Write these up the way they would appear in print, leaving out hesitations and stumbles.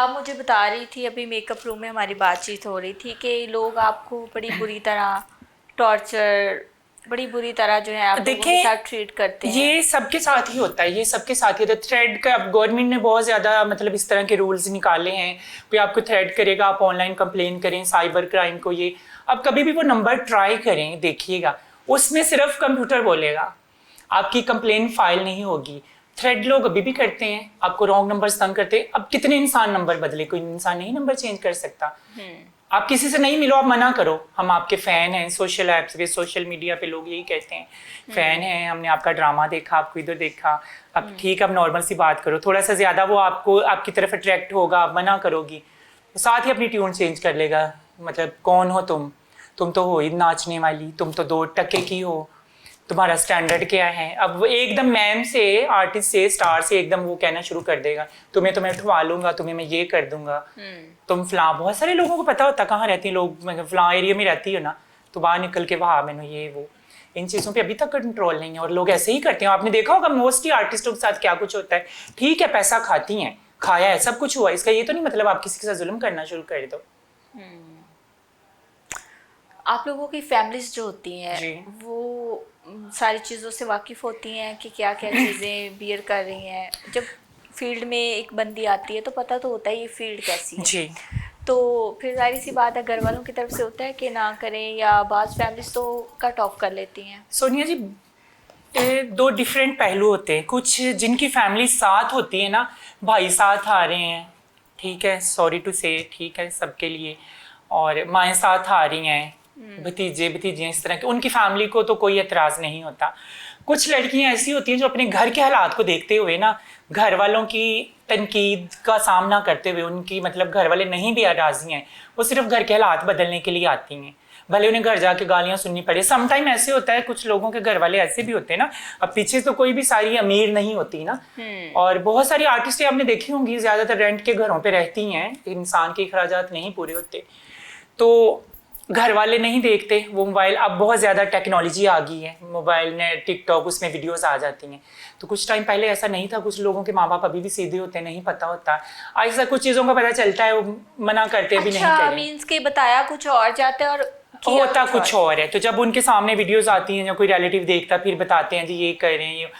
आप मुझे बता रही थी अभी मेकअप रूम में हमारी बातचीत हो रही थी कि लोग आपको बड़ी बुरी तरह टॉर्चर, बड़ी बुरी तरह जो है आप लोगों के साथ ट्रीट करते हैं। ये सबके साथ ही होता है, ये सबके साथ ही होता है। थ्रेड का अब गवर्नमेंट ने बहुत ज़्यादा मतलब इस तरह के रूल्स निकाले हैं, कोई आपको थ्रेड करेगा आप ऑनलाइन कंप्लेन करें साइबर क्राइम को। ये अब कभी भी वो नंबर ट्राई करें, देखिएगा उसमें सिर्फ कंप्यूटर बोलेगा, आपकी कंप्लेन फाइल नहीं होगी। थ्रेड लोग अभी भी करते हैं, आपको रॉन्ग नंबर तंग करते हैं। अब कितने इंसान नंबर बदले, कोई इंसान नहीं नंबर चेंज कर सकता। आप किसी से नहीं मिलो, आप मना करो, हम आपके फैन हैं। सोशल ऐप्स पे, सोशल मीडिया पे लोग यही कहते हैं, फैन हैं, हमने आपका ड्रामा देखा, आपको इधर देखा। अब ठीक है, अब नॉर्मल सी बात करो, थोड़ा सा ज्यादा वो आपको आपकी तरफ अट्रैक्ट होगा, आप मना करोगी, साथ ही अपनी ट्यून चेंज कर लेगा। मतलब कौन हो तुम तो हो ही नाचने वाली, तुम तो 2 टके की हो, तुम्हारा स्टैंडर्ड क्या है। अब वो एकदम मैम से, आर्टिस्ट से, स्टार से एकदम वो कहना शुरू कर देगा, तुम्हें उठवा लूंगा, तुम्हें मैं ये कर दूंगा, तुम फलां। बहुत सारे लोगों को पता होता कहाँ रहती हैं लोग, मैं फलां एरिया में रहती हो ना, तो बाहर निकल के वहाँ मैंने ये वो। इन चीज़ों पे अभी तक कंट्रोल नहीं है और लोग ऐसे ही करते हैं। आपने देखा होगा मोस्टली आर्टिस्टों के साथ क्या कुछ होता है। ठीक है, पैसा खाती हैं, खाया है, सब कुछ हुआ, इसका ये तो नहीं मतलब आप किसी के साथ जुल्म करना शुरू कर दो। आप लोगों की फैमिलीज जो होती हैं वो सारी चीज़ों से वाकिफ़ होती हैं कि क्या क्या चीज़ें बियर कर रही हैं। जब फील्ड में एक बंदी आती है तो पता तो होता है ये फील्ड कैसी है जी। तो फिर जाहिर सी बात है घर वालों की तरफ से होता है कि ना करें, या बाज़ फैमिलीज तो कट ऑफ कर लेती हैं। सोनिया जी, 2 डिफरेंट पहलू होते हैं। कुछ जिनकी फैमिली साथ होती है ना, भाई साथ आ रहे हैं, ठीक है, सॉरी टू से, ठीक है सबके लिए, और माएँ साथ आ रही हैं, भतीजे भतीजियाँ इस तरह के, उनकी फैमिली को तो कोई एतराज़ नहीं होता। कुछ लड़कियां ऐसी होती हैं जो अपने घर के हालात को देखते हुए ना, घर वालों की तनकीद का सामना करते हुए, उनकी मतलब घर वाले नहीं भी राजी हैं, वो सिर्फ घर के हालात बदलने के लिए आती हैं, भले उन्हें घर जाके गालियां सुननी पड़े। समटाइम ऐसे होता है, कुछ लोगों के घर वाले ऐसे भी होते हैं ना, अब पीछे तो कोई भी सारी अमीर नहीं होती ना। और बहुत सारी आर्टिस्ट आपने देखी होंगी, ज्यादातर रेंट के घरों पे रहती हैं, इंसान के अखराजात नहीं पूरे होते, तो घर वाले नहीं देखते वो मोबाइल। अब बहुत ज़्यादा टेक्नोलॉजी आ गई है, मोबाइल ने, टिकटॉक, उसमें वीडियोस आ जाती हैं। तो कुछ टाइम पहले ऐसा नहीं था, कुछ लोगों के माँ बाप अभी भी सीधे होते हैं, नहीं पता होता, ऐसा कुछ चीज़ों का पता चलता है, वो मना करते भी नहीं करें। मींस के बताया कुछ और जाता है और होता कुछ और है। तो जब उनके सामने वीडियोस आती हैं या कोई रिलेटिव देखता, फिर बताते हैं जी ये कर रहे हैं, ये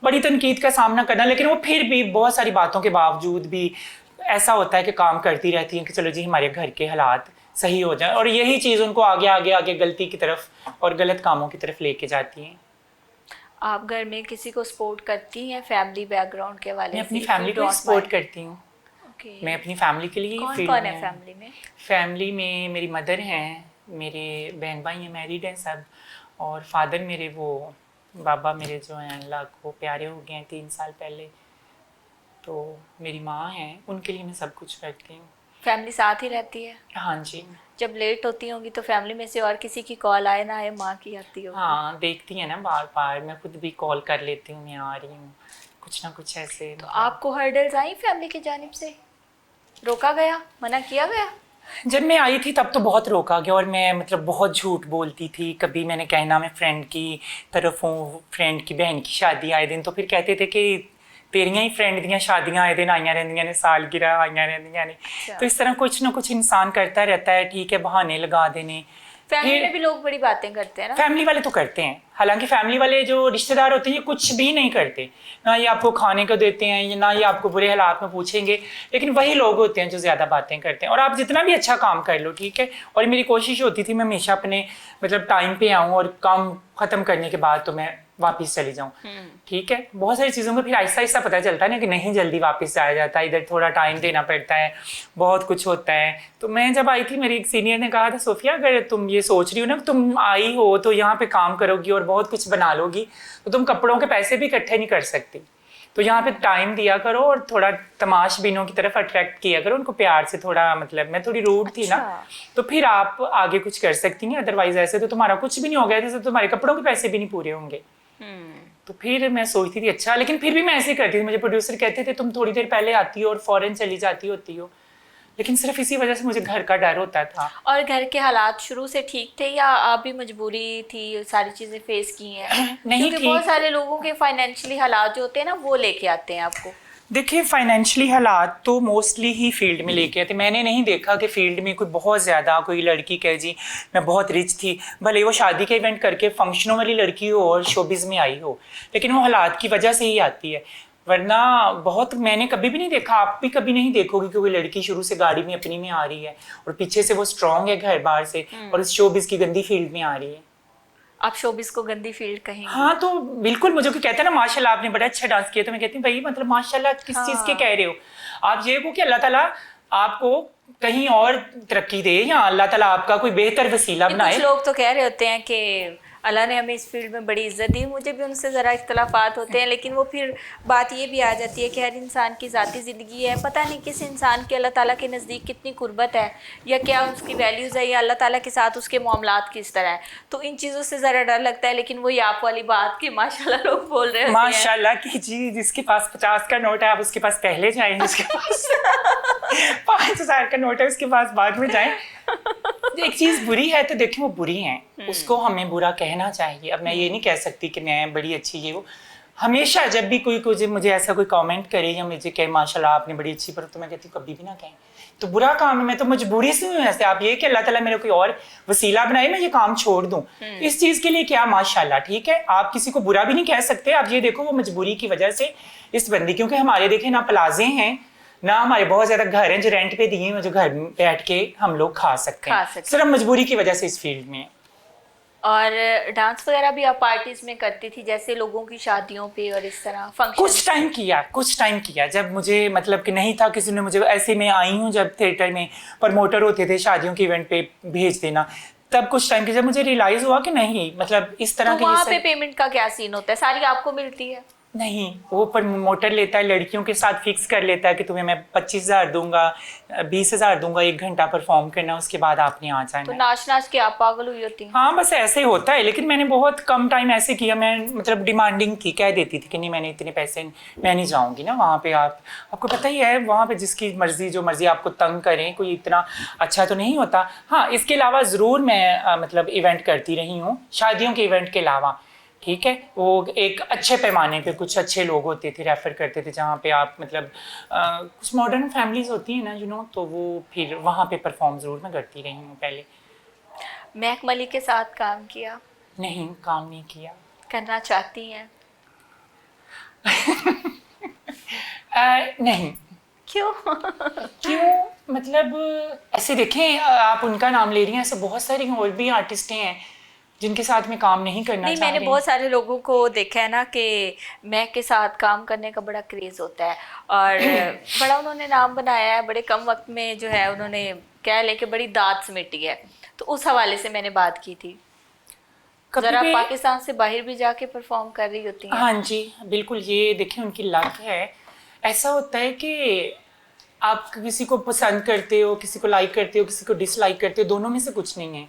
बड़ी तनकीद का सामना करना। लेकिन वो फिर भी बहुत सारी बातों के बावजूद भी ऐसा होता है कि काम करती रहती हैं कि चलो जी हमारे घर के हालात सही हो जाए, और यही चीज़ उनको आगे आगे आगे गलती की तरफ और गलत कामों की तरफ लेके जाती हैं। आप घर में किसी को सपोर्ट करती हैं फैमिली बैकग्राउंड के वाले? मैं अपनी फैमिली को सपोर्ट करती हूँ। मैं अपनी फैमिली के लिए कौन कौन है फैमिली में? फैमिली में मेरी मदर हैं, मेरे बहन भाई हैं, मैरिड हैं सब, और फादर मेरे, वो बाबा मेरे जो हैं अल्लाह को प्यारे हो गए हैं 3 साल पहले, तो मेरी माँ हैं, उनके लिए मैं सब कुछ करती हूँ। फैमिली साथ ही रहती है? हाँ जी। जब लेट होती होंगी तो फैमिली में से और किसी की कॉल आए ना आए, माँ की आती होगी? हाँ, देखती है ना बार बार, मैं खुद भी कॉल कर लेती हूँ, मैं आ रही हूँ, कुछ ना कुछ ऐसे। तो आपको हर्डल्स आई फैमिली की जानिब से? रोका गया, मना किया गया? जब मैं आई थी तब तो बहुत रोका गया, और मैं मतलब बहुत झूठ बोलती थी। कभी मैंने कहना मैं फ्रेंड की तरफ हूँ, फ्रेंड की बहन की शादी आए दिन, तो फिर कहते थे कि तेरियां ही फ्रेंड दियां शादियां आए दिन आइयां रहंदियां ने, सालगिरह आइयां रहंदियां ने। तो इस तरह कुछ ना कुछ इंसान करता रहता है, ठीक है, बहाने लगा देने। फैमिली में भी लोग बड़ी बातें करते हैं ना? फैमिली वाले तो करते हैं, हालांकि फैमिली वाले जो रिश्तेदार होते हैं ये कुछ भी नहीं करते, ना ये आपको खाने को देते हैं, ना ये आपको बुरे हालात में पूछेंगे, लेकिन वही लोग होते हैं जो ज़्यादा बातें करते हैं। और आप जितना भी अच्छा काम कर लो, ठीक है, और मेरी कोशिश होती थी मैं हमेशा अपने मतलब टाइम पे आऊँ, और काम ख़त्म करने के बाद तो मैं वापस चली जाऊँ, ठीक है। बहुत सारी चीज़ों को फिर आहिस्ता आहिस्ता पता चलता है ना कि नहीं जल्दी वापस जाया जाता, इधर थोड़ा टाइम देना पड़ता है, बहुत कुछ होता है। तो मैं जब आई थी, मेरी एक सीनियर ने कहा था, सोफिया अगर तुम ये सोच रही हो ना कि तुम आई हो तो यहाँ पे काम करोगी और बहुत कुछ बना लोगी, तो तुम कपड़ों के पैसे भी इकट्ठे नहीं कर सकती, तो यहाँ पे टाइम दिया करो और थोड़ा तमाशबीनों की तरफ अट्रैक्ट किया करो उनको प्यार से। थोड़ा मतलब मैं थोड़ी रूड थी ना, तो फिर आप आगे कुछ कर सकती हैं, अदरवाइज ऐसे तो तुम्हारा कुछ भी नहीं हो गया, जैसे तुम्हारे कपड़ों के पैसे भी नहीं पूरे होंगे। तो फिर मैं सोचती थी अच्छा, लेकिन फिर भी मैं ऐसे ही करती थी। मुझे प्रोड्यूसर कहते थे तुम थोड़ी देर पहले आती हो और फौरन चली जाती होती हो, लेकिन सिर्फ इसी वजह से मुझे घर का डर होता था। और घर के हालात शुरू से ठीक थे या आप भी मजबूरी थी, सारी चीजें फेस की हैं? नहीं, क्योंकि बहुत सारे लोगों के फाइनेंशियली हालात जो होते हैं ना वो लेके आते हैं आपको। देखिए फाइनेंशियली हालात तो मोस्टली ही फील्ड में लेके आते, मैंने नहीं देखा कि फील्ड में कोई बहुत ज़्यादा कोई लड़की कहे जी मैं बहुत रिच थी, भले वो शादी के इवेंट करके फंक्शनों वाली लड़की हो और शोबिज़ में आई हो, लेकिन वो हालात की वजह से ही आती है। वरना बहुत मैंने कभी भी नहीं देखा, आप भी कभी नहीं देखोगे कि कोई लड़की शुरू से गाड़ी में अपनी में आ रही है और पीछे से वो स्ट्रांग है घर बार से और इस शोबिज़ की गंदी फील्ड में आ रही है। आप शोबिस को गंदी फील्ड कहेंगे? हाँ तो बिल्कुल, मुझे कोई कहता है ना माशाल्लाह आपने बड़ा अच्छा डांस किया, तो मैं कहती हूँ भाई मतलब माशाल्लाह किस चीज़ के कह रहे हो आप? ये को कि अल्लाह ताला आपको कहीं और तरक्की दे या अल्लाह ताला आपका कोई बेहतर वसीला बनाए। कुछ लोग तो कह रहे होते हैं कि अल्लाह ने हमें इस फील्ड में बड़ी इज्जत दी, मुझे भी उनसे ज़रा इख्तलाफात होते हैं, लेकिन वो फिर बात ये भी आ जाती है कि हर इंसान की ज़ाती ज़िंदगी है, पता नहीं किस इंसान की अल्लाह ताला के नज़दीक कितनी कुर्बत है या क्या उसकी वैल्यूज़ है या अल्लाह ताला के साथ उसके मामलात किस तरह है, तो इन चीज़ों से ज़रा डर लगता है। लेकिन वही आप वाली बात कि माशाल्लाह लोग बोल रहे हैं माशाल्लाह कि जी जिसके पास 50 का नोट है आप उसके पास पहले जाएं, जिसके पास 5,000 का नोट है उसके पास बाद में जाएं। एक चीज़ बुरी है तो देखिए वो बुरी है, उसको हमें बुरा कहना चाहिए। अब मैं ये नहीं कह सकती कि मैं बड़ी अच्छी ये वो, हमेशा जब भी कोई मुझे ऐसा कोई कमेंट करे या मुझे कहे माशाल्लाह आपने बड़ी अच्छी, पर तो मैं कहती हूँ कभी भी ना कहें, तो बुरा काम है। मैं तो मजबूरी से हूँ ऐसे, आप ये कि अल्लाह ताला मेरे कोई और वसीला बनाए मैं ये काम छोड़ दूँ, इस चीज़ के लिए क्या माशाल्लाह ठीक है। आप किसी को बुरा भी नहीं कह सकते। आप ये देखो वो मजबूरी की वजह से इस बंदी, क्योंकि हमारे देखे ना प्लाजे हैं ना हमारे बहुत ज़्यादा घर हैं जो रेंट पे दिए हैं, जो घर में बैठ के हम लोग खा सकते हैं, सिर्फ मजबूरी की वजह से इस फील्ड में। और डांस वगैरह भी आप पार्टीज में करती थी जैसे लोगों की शादियों पे और इस तरह फंक्शन? कुछ टाइम किया जब मुझे मतलब कि नहीं था, किसी ने मुझे ऐसे में आई हूँ जब थिएटर में प्रमोटर होते थे शादियों के इवेंट पे भेज देना, तब कुछ टाइम की जब मुझे रियलाइज हुआ कि नहीं मतलब इस तरह तो वहाँ पे पेमेंट का क्या सीन होता है? सारी आपको मिलती है? नहीं, वो प्रमोटर लेता है, लड़कियों के साथ फिक्स कर लेता है कि तुम्हें मैं 25,000 दूंगा, 20,000 दूंगा 1 घंटा परफॉर्म करना, उसके बाद आपने आ जाना। तो नाच के आप पागल हुई होती हैं? हाँ बस ऐसे ही होता है, लेकिन मैंने बहुत कम टाइम ऐसे किया। मैं मतलब डिमांडिंग थी, कह देती थी कि नहीं मैंने इतने पैसे मैं नहीं जाऊँगी ना वहाँ पे। आपको पता ही है वहाँ पे जिसकी मर्जी जो मर्जी आपको तंग करें, कोई इतना अच्छा तो नहीं होता। हाँ इसके अलावा ज़रूर मैं मतलब इवेंट करती रही हूँ, शादियों के इवेंट के अलावा, ठीक है। वो एक अच्छे पैमाने पे कुछ अच्छे लोग होते थे, रेफ़र करते थे जहाँ पे आप मतलब कुछ मॉडर्न फैमिलीज़ होती हैं ना यू नो, तो वो फिर वहाँ पे परफॉर्म ज़रूर मैं करती रही हूँ पहले। महक मलिक के साथ काम किया? नहीं, काम नहीं किया। करना चाहती हैं? नहीं। क्यों? क्यों मतलब ऐसे देखें, आप उनका नाम ले रही हैं, ऐसे बहुत सारी और भी आर्टिस्टें हैं जिनके साथ में काम नहीं करना चाह रही। मैंने बहुत सारे लोगों को देखा है ना कि महक के साथ काम करने का बड़ा क्रेज़ होता है और बड़ा उन्होंने नाम बनाया है, बड़े कम वक्त में जो है उन्होंने कह लेके बड़ी दाद समेटी है, तो उस हवाले से मैंने बात की थी। जरा पाकिस्तान से बाहर भी जाके परफॉर्म कर रही होती हैं। हाँ जी बिल्कुल, ये देखिए उनकी लक है। ऐसा होता है कि आप किसी को पसंद करते हो, किसी को लाइक करते हो, किसी को डिसलाइक करते हो, दोनों में से कुछ नहीं है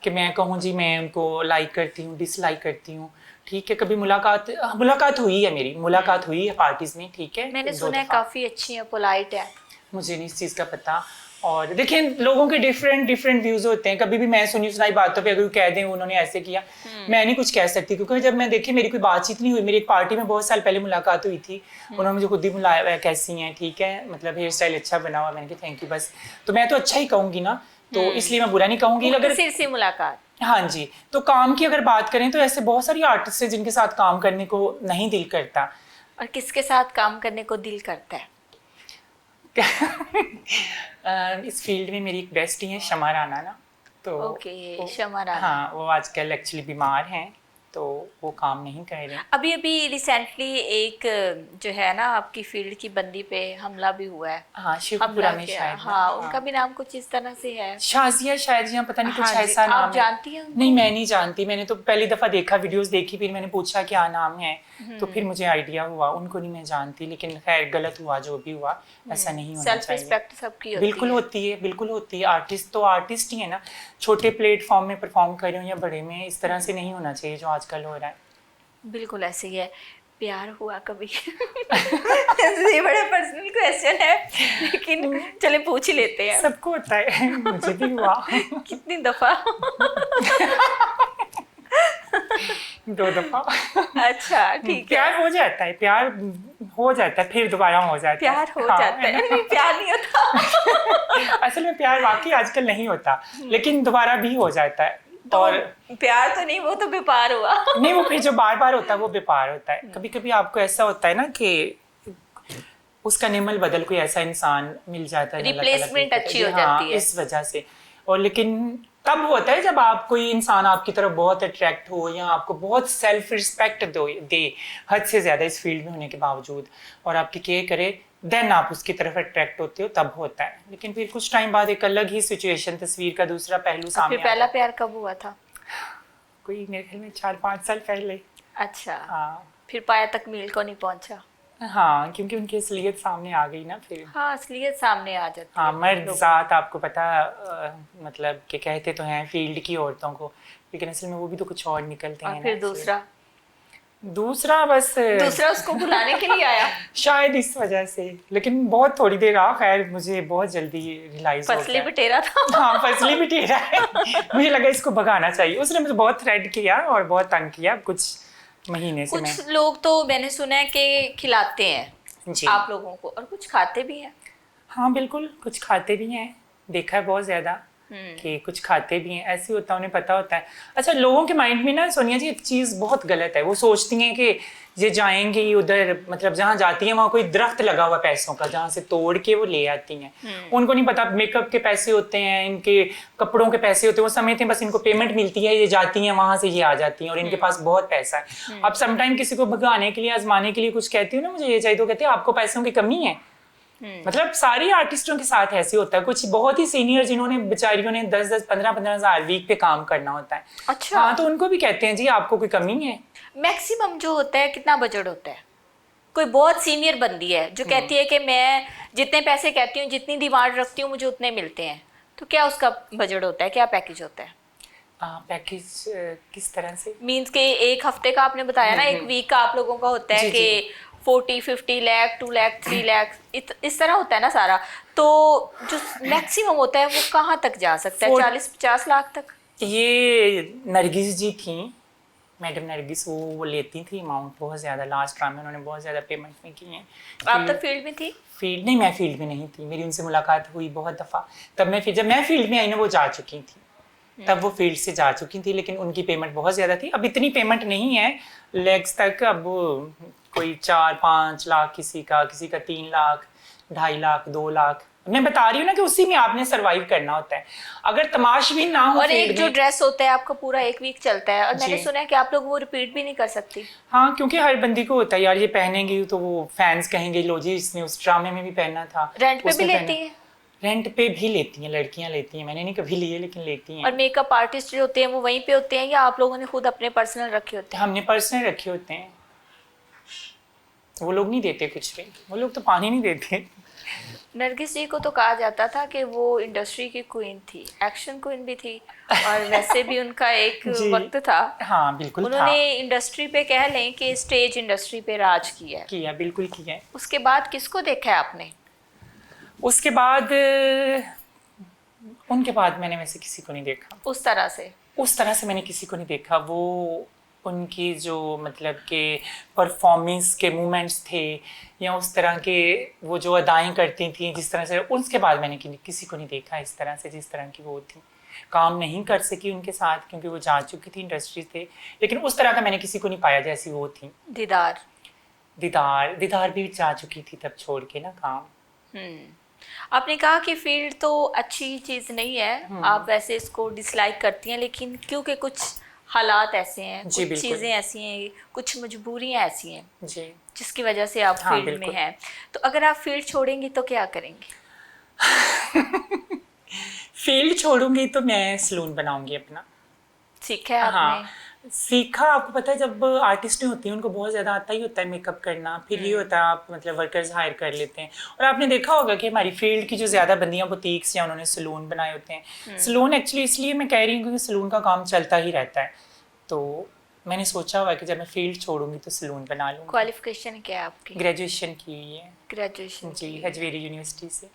कि मैं कहूँ जी मैं उनको लाइक करती हूँ डिसलाइक करती हूँ, ठीक है। कभी मुलाकात हुई है, मेरी मुलाकात हुई है पार्टीज़ में, ठीक है। मैंने सुना है काफ़ी अच्छी है, पोलाइट है। मुझे नहीं इस चीज़ का पता। और देखिए लोगों के डिफरेंट व्यूज़ होते हैं। कभी भी मैं सुनी सुनाई बातों पे अगर कह दें उन्होंने ऐसे किया, मैं नहीं कुछ कह सकती, क्योंकि जब मैं देखी मेरी कोई बातचीत नहीं हुई। मेरी एक पार्टी में बहुत साल पहले मुलाकात हुई थी, उन्होंने मुझे खुद ही बुलाया कैसी हैं, ठीक है, मतलब हेयर स्टाइल अच्छा बना हुआ, मैंने कहा थैंक यू, बस तो मैं तो अच्छा ही कहूँगी ना, तो इसलिए मैं बुरा नहीं कहूँगी। अगर सिर से मुलाकात, हाँ जी, तो काम की अगर बात करें तो ऐसे बहुत सारी आर्टिस्ट हैं जिनके साथ काम करने को नहीं दिल करता। और किसके साथ काम करने को दिल करता है? इस फील्ड में मेरी एक बेस्टी है शमा राना ना, तो ओके शमा राना, हाँ वो आजकल एक्चुअली बीमार हैं तो वो काम नहीं कर रहे। अभी रिसेंटली एक जो है ना आपकी फील्ड की बंदी पे हमला भी हुआ है। हाँ शिवपुरा में शायद। हाँ उनका भी नाम कुछ इस तरह से है, शाजिया शायद, या पता नहीं कुछ हाँ ऐसा नाम आप जानती हैं? नहीं मैं नहीं जानती, मैंने तो पहली दफ़ा देखा, वीडियोस देखी, फिर मैंने पूछा क्या नाम है, तो फिर मुझे आइडिया हुआ। उनको नहीं मैं जानती, लेकिन खैर गलत हुआ जो भी हुआ, ऐसा नहीं होना चाहिए। सेल्फ रिस्पेक्ट सबकी होती बिल्कुल होती है, बिल्कुल होती है। आर्टिस्ट तो आर्टिस्ट ही है ना, छोटे प्लेटफॉर्म में परफॉर्म कर रहे हो या बड़े में, इस तरह से नहीं होना चाहिए जो आजकल हो रहा है। बिल्कुल ऐसे ही है। प्यार हुआ कभी? ये बड़ा पर्सनल क्वेश्चन है, लेकिन चले पूछ ही लेते हैं। सबको होता है, मुझे भी हुआ। कितनी दफा? 2 दफा। अच्छा ठीक है। प्यार हो जाता है, प्यार हो जाता है, फिर दोबारा हो जाता है। प्यार हो हाँ, जाता है, नहीं प्यार नहीं होता। असल में प्यार वाकई आजकल नहीं होता, लेकिन दोबारा भी हो जाता है। तो और प्यार तो नहीं, वो तो व्यापार हुआ। नहीं, वो फिर जो बार बार होता है वो बेकार होता है। कभी कभी आपको ऐसा होता है ना कि उसका निमल बदल कोई ऐसा इंसान मिल जाता है, रिप्लेसमेंट अच्छी हो हाँ, जाती है। इस वजह से। और लेकिन तब होता है जब आप कोई इंसान आपकी तरफ बहुत अट्रैक्ट हो, या आपको बहुत सेल्फ रिस्पेक्ट दे हद से ज्यादा इस फील्ड में होने के बावजूद, और आपकी केयर करे, देन आप उसकी तरफ अट्रैक्ट होते हो, तब होता है। लेकिन फिर कुछ टाइम बाद एक अलग ही सिचुएशन, तस्वीर का दूसरा पहलू सामने फिर पहला प्यार कब हुआ था? कोई मेरे ख्याल में 4-5 साल पहले। अच्छा। हाँ फिर पाया तकमील को नहीं पहुंचा? हाँ, क्योंकि उनकी असलियत सामने आ गई ना फिर। हाँ, असलियत सामने आ जाती हाँ, है मर्द लोगों जात आपको पता मतलब कि कहते तो हैं फील्ड की औरतों को, लेकिन असल में वो भी तो कुछ और निकलते को। हैं और फिर ना। दूसरा बस दूसरा उसको बुलाने के लिए आया? शायद इस वजह से, लेकिन बहुत थोड़ी देर रहा। खैर मुझे बहुत जल्दी रियलाइज हो फसली गया। बटेरा था। हाँ, फसली बिटेरा है। मुझे लगा इसको भगाना चाहिए। उसने मुझे बहुत थ्रेड किया और बहुत तंग किया कुछ महीने से। मैं कुछ लोग तो मैंने सुना है कि खिलाते हैं जी आप लोगों को, और कुछ खाते भी हैं। हाँ बिल्कुल, कुछ खाते भी हैं, देखा है बहुत ज्यादा कि कुछ खाते भी हैं। ऐसे होता है, उन्हें पता होता है। अच्छा, लोगों के माइंड में ना सोनिया जी एक चीज़ बहुत गलत है। वो सोचती हैं कि ये जाएंगी उधर, मतलब जहाँ जाती हैं वहाँ कोई दरख्त लगा हुआ पैसों का, जहाँ से तोड़ के वो ले आती हैं। उनको नहीं पता मेकअप के पैसे होते हैं, इनके कपड़ों के पैसे होते हैं। वो समझते हैं बस इनको पेमेंट मिलती है, ये जाती हैं वहाँ से, ये आ जाती हैं और इनके पास बहुत पैसा है। अब समटाइम किसी को भगाने के लिए, आजमाने के लिए कुछ कहती हूँ ना, मुझे ये चाहिए, तो कहते हैं आपको पैसों की कमी है। मतलब सारी आर्टिस्टों के साथ ऐसे होता है। कुछ बहुत ही सीनियर जिन्होंने बेचारियों ने 10-10, 15-15 हज़ार वीक पे काम करना होता है। अच्छा। हाँ, तो उनको भी कहते हैं जी आपको कोई कमी है। मैक्सिमम जो होता है कितना बजट होता है? कोई बहुत सीनियर बंदी है जो कहती है कि मैं जितने पैसे कहती हूँ, जितनी डिमांड रखती हूँ, मुझे उतने मिलते हैं, तो क्या उसका बजट होता है, क्या पैकेज होता है? पैकेज किस तरह से? मीन्स के एक हफ्ते का आपने बताया ना, एक वीक का आप लोगों का होता है जी, कि 40-50 लाख, 2 लाख, 3 लाख, इस तरह होता है ना सारा। तो जो मैक्सिमम होता है वो कहाँ तक जा सकता है? 40-50 लाख तक? ये नरगिस जी थी, मैडम नरगिस, वो लेती थी अमाउंट बहुत ज़्यादा। लास्ट टाइम में उन्होंने बहुत ज़्यादा पेमेंट में की हैं। आप तो फील्ड में थी? फील्ड नहीं, मैं फील्ड में नहीं थी। मेरी उनसे मुलाकात हुई बहुत दफ़ा। तब मैं जब मैं फील्ड में आई ना, वो जा चुकी थी। तब वो फील्ड से जा चुकी थी, लेकिन उनकी पेमेंट बहुत ज़्यादा थी। अब इतनी पेमेंट नहीं है लेग्स तक। अब कोई 4-5 लाख किसी का 3 लाख, 2.5 लाख, 2 लाख। मैं बता रही हूँ ना कि उसी में आपने सरवाइव करना होता है। अगर तमाशबीन ना हो, और एक जो ड्रेस होता है आपका पूरा एक वीक चलता है, और मैंने सुना है कि आप लोग वो रिपीट भी नहीं कर सकती। हाँ, क्योंकि हर बंदी को होता है यार, ये पहनेंगी तो वो फैंस कहेंगे लो जी इसने उस ड्रामे में भी पहना था। रेंट पे भी लेती है? रेंट पे भी लेती हैं, लड़कियां लेती हैं। मैंने नहीं कभी लिए, लेकिन लेती हैं। और मेकअप आर्टिस्ट जो होते हैं वो वहीं पे होते हैं, या आप लोगों ने खुद अपने पर्सनल रखे होते हैं? हमने पर्सनल रखे होते हैं। वो लोग नहीं देते कुछ भी, वो लोग तो पानी नहीं देते। नरगिस जी को तो कहा जाता था कि वो इंडस्ट्री की क्वीन थी, एक्शन क्वीन भी थी, और वैसे भी उनका एक वक्त था। हाँ बिल्कुल, उन्होंने इंडस्ट्री पे कह लें कि स्टेज इंडस्ट्री पे राज किया। बिल्कुल किया है। उसके बाद किसको देखा है आपने? उसके बाद उनके बाद मैंने वैसे किसी को नहीं देखा। उस तरह से मैंने किसी को नहीं देखा। वो उनकी जो मतलब के परफॉर्मेंस के मूवमेंट्स थे, या उस तरह के वो जो अदाएं करती थी जिस तरह से, उसके बाद मैंने किसी को नहीं देखा इस तरह से जिस तरह की वो थी। काम नहीं कर सकी उनके साथ क्योंकि वो जा चुकी थी इंडस्ट्री से, लेकिन उस तरह का मैंने किसी को नहीं पाया जैसी वो थी। दीदार भी जा चुकी थी तब छोड़ के ना काम। आपने कहा कि फील्ड तो अच्छी चीज़ नहीं है, आप वैसे इसको डिसलाइक करती हैं, लेकिन क्योंकि कुछ हालात ऐसे हैं, कुछ चीज़ें ऐसी हैं, कुछ मजबूरियां ऐसी हैं जी, जिसकी वजह से आप फील्ड में हैं। तो अगर आप फील्ड छोड़ेंगी तो क्या करेंगी? फील्ड छोड़ूंगी तो मैं सलून बनाऊंगी अपना। सीखा है आपने? हाँ, सीखा। आपको पता है जब आर्टिस्टें होती हैं उनको बहुत ज़्यादा आता ही होता है मेकअप करना। फिर ये होता है आप मतलब वर्कर्स हायर कर लेते हैं। और आपने देखा होगा कि हमारी फील्ड की जो ज़्यादा बंदियाँ बुटीक्स या उन्होंने सलून बनाए होते हैं। सलून एक्चुअली इसलिए मैं कह रही हूँ क्योंकि सलून का काम चलता ही रहता है। तो मैंने सोचा हुआ कि जब मैं फील्ड छोड़ूंगी तो सलून बना लूँगी। क्वालिफिकेशन क्या है आपकी? ग्रेजुएशन की है। ग्रेजुएशन जी, हजवेरी यूनिवर्सिटी से।